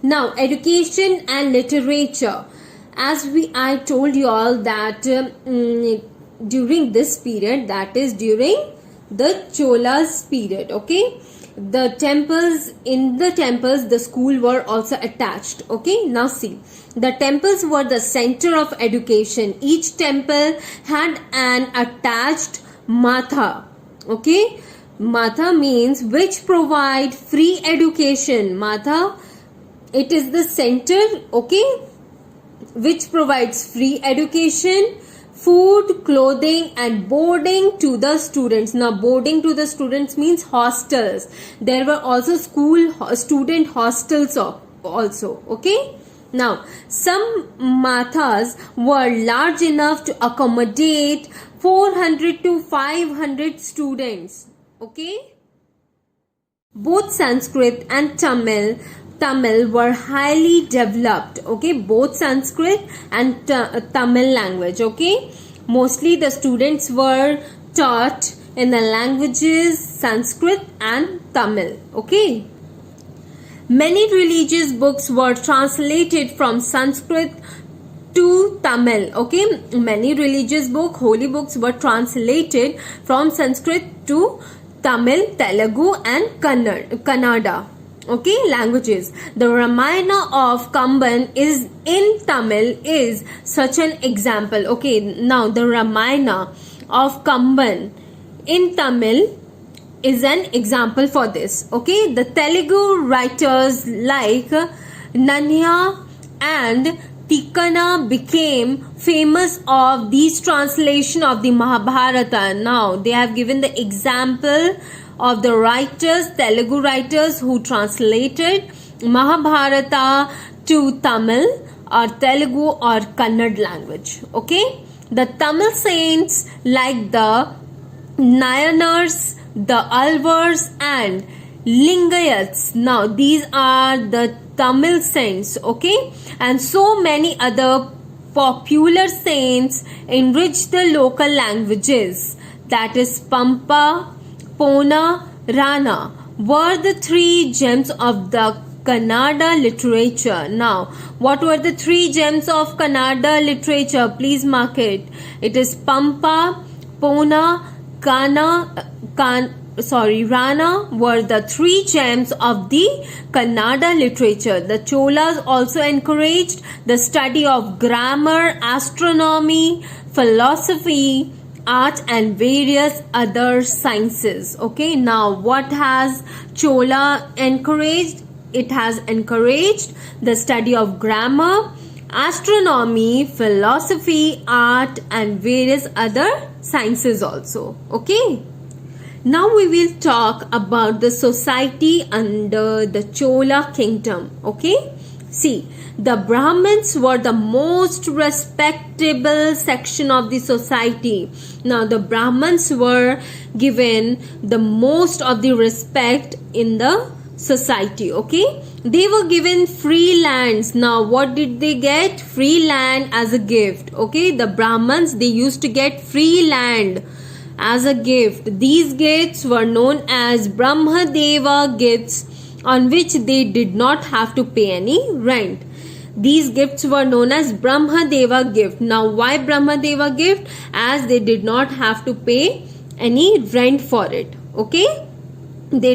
Now, education and literature. As I told you all that during this period, that is during the Cholas period, okay, the temples, the school were also attached. Okay, now see, the temples were the center of education. Each temple had an attached matha. Okay, matha means which provide free education. Matha, it is the center, okay, which provides free education, food, clothing and boarding to the students. Now, boarding to the students means hostels. There were also student hostels also. Okay. Now, some mathas were large enough to accommodate 400 to 500 students. Okay. Both Sanskrit and Tamil were highly developed. Okay, both Sanskrit and Tamil language. Okay, mostly the students were taught in the languages Sanskrit and Tamil. Okay, many religious books were translated from Sanskrit to Tamil. Okay, many religious books, holy books were translated from Sanskrit to Tamil, Telugu and Kannada. Okay, languages. The Ramayana of Kamban is in Tamil is such an example. Okay, now the Ramayana of Kamban in Tamil is an example for this. Okay, the Telugu writers like Nanya and Tikkana became famous of these translation of the Mahabharata. Now they have given the example of the writers, Telugu writers who translated Mahabharata to Tamil or Telugu or Kannada language. Okay, the Tamil saints like the Nayanars, the Alvars and Lingayats. Now these are the Tamil saints. Okay, and so many other popular saints enrich the local languages. That is Pampa, Pona, Rana were the three gems of the Kannada literature. Now, what were the three gems of Kannada literature? Please mark it. It is Pampa, Pona, Rana were the three gems of the Kannada literature. The Cholas also encouraged the study of grammar, astronomy, philosophy, art and various other sciences. Okay, now what has Chola encouraged? It has encouraged the study of grammar, astronomy, philosophy, art and various other sciences also. Okay, now we will talk about the society under the Chola kingdom. Okay, see, the Brahmins were the most respectable section of the society. Now the Brahmins were given the most of the respect in the society. Okay, they were given free lands. Now what did they get? Free land as a gift. Okay, the Brahmins, they used to get free land as a gift. These gifts were known as Brahmadeva gifts, on which they did not have to pay any rent. These gifts were known as Brahmadeva gift. Now why Brahmadeva gift? As they did not have to pay any rent for it. Okay, they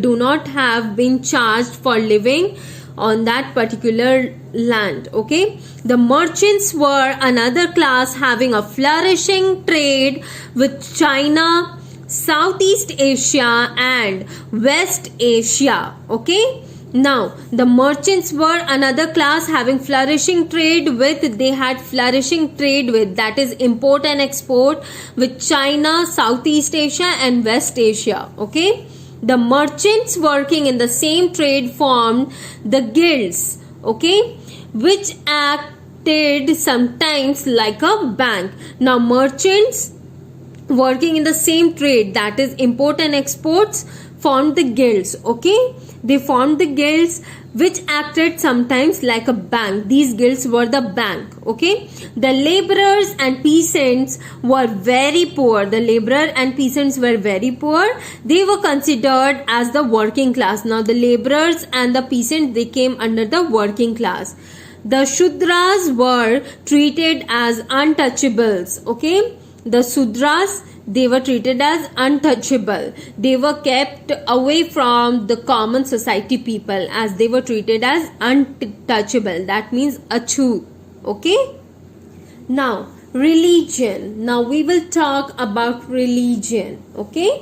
do not have been charged for living on that particular land. Okay, the merchants were another class having a flourishing trade with China, Southeast Asia and West Asia. Okay, now the merchants were another class having flourishing trade with, they had flourishing trade with, that is import and export with China, Southeast Asia and West Asia. Okay, the merchants working in the same trade formed the guilds. Okay, which acted sometimes like a bank. Now merchants working in the same trade, that is import and exports, formed the guilds. Okay, They formed the guilds which acted sometimes like a bank. These guilds were the bank. Okay. The laborers and peasants were very poor. The laborer and peasants were very poor. They were considered as the working class. Now the laborers and the peasants, they came under the working class. The Shudras were treated as untouchables. Okay. The Shudras, they were treated as untouchable. They were kept away from the common society people, as they were treated as untouchable. That means achut. Okay. Now religion. Now we will talk about religion. Okay.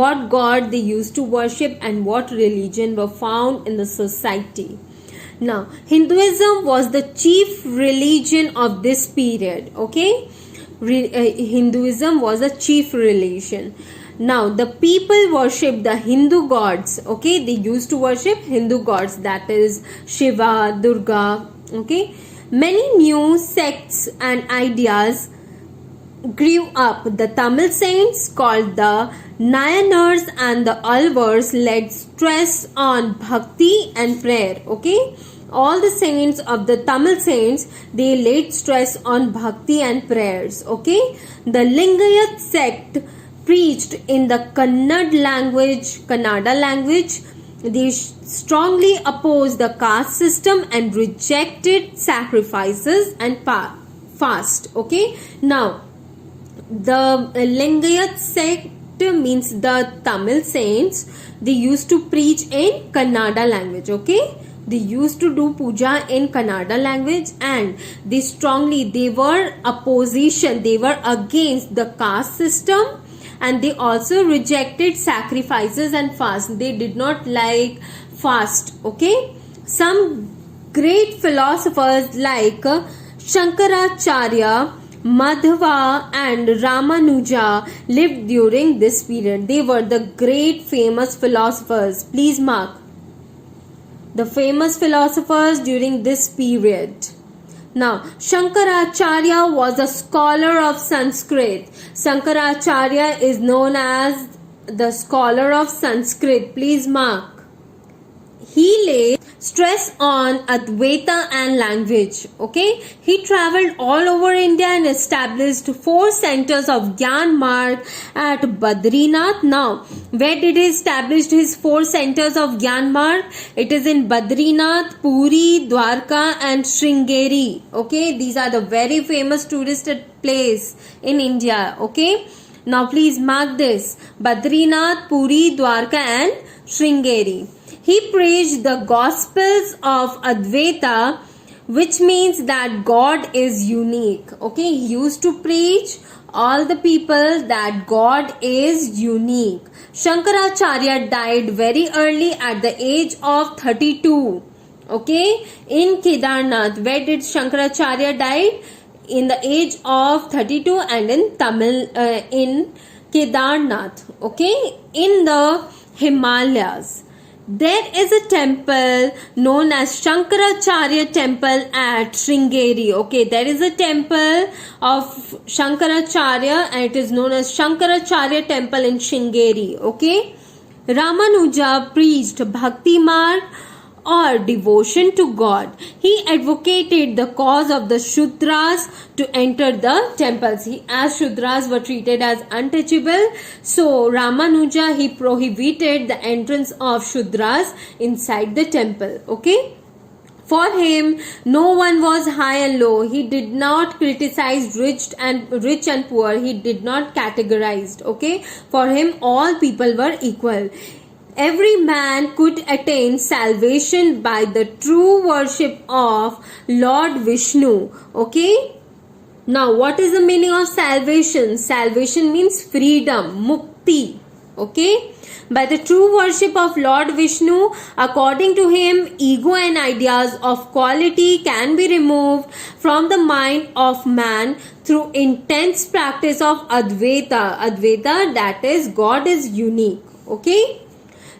What god they used to worship and what religion were found in the society. Now Hinduism was the chief religion of this period. Okay. Hinduism was a chief religion. Now the people worship the Hindu gods. Okay, they used to worship Hindu gods, that is Shiva, Durga. Okay, many new sects and ideas grew up. The Tamil saints called the Nayanars and the Alvars laid stress on bhakti and prayer. Okay, all the saints of the Tamil saints, they laid stress on bhakti and prayers. Okay, the Lingayat sect preached in the Kannada language. They strongly opposed the caste system and rejected sacrifices and fast. Okay, now the Lingayat sect means the Tamil saints. They used to preach in Kannada language. Okay, they used to do puja in Kannada language, and they were opposition. They were against the caste system, and they also rejected sacrifices and fast. They did not like fast. Okay, some great philosophers like Shankaracharya, Madhva and Ramanuja lived during this period. They were the great famous philosophers. Please mark the famous philosophers during this period. Now, Shankaracharya was a scholar of Sanskrit. Shankaracharya is known as the scholar of Sanskrit. Please mark. He laid stress on Advaita and language. Okay, he traveled all over India and established 4 centers of Gyan Marg at Badrinath. Now, where did he establish his 4 centers of Gyan Marg? It is in Badrinath, Puri, Dwarka and Sringeri. Okay, these are the very famous tourist place in India. Okay, now please mark this: Badrinath, Puri, Dwarka and Sringeri. He preached the Gospels of Advaita, which means that God is unique. Okay, he used to preach all the people that God is unique. Shankaracharya died very early at the age of 32. Okay, in Kedarnath. Where did Shankaracharya die? In the age of 32, and in in Kedarnath. Okay, in the Himalayas. There is a temple known as Shankaracharya temple at Sringeri. Okay, there is a temple of Shankaracharya and it is known as Shankaracharya temple in Sringeri. Okay, Ramanuja preached Bhakti Marg or devotion to God. He advocated the cause of the Shudras to enter the temples. As Shudras were treated as untouchable, so Ramanuja, he prohibited the entrance of Shudras inside the temple. Okay, for him, no one was high and low. He did not criticize rich and poor. He did not categorize. Okay, for him, all people were equal. Every man could attain salvation by the true worship of Lord Vishnu. Okay. Now, what is the meaning of salvation? Salvation means freedom, mukti. Okay. By the true worship of Lord Vishnu, according to him, ego and ideas of quality can be removed from the mind of man through intense practice of Advaita. Advaita, that is, God is unique. Okay.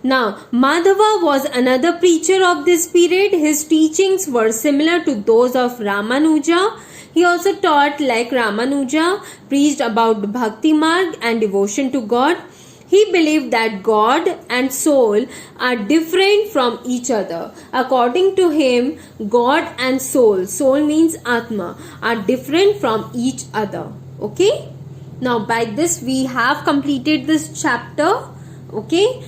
Now, Madhava was another preacher of this period. His teachings were similar to those of Ramanuja. He also taught like Ramanuja, preached about Bhakti Marg and devotion to God. He believed that God and soul are different from each other. According to him, God and soul means Atma, are different from each other. Okay? Now by this we have completed this chapter. Okay?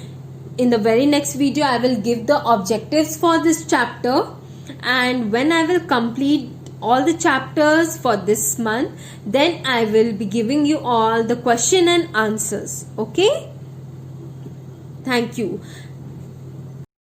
In the very next video I will give the objectives for this chapter, and when I will complete all the chapters for this month, then I will be giving you all the question and answers. Okay? Thank you.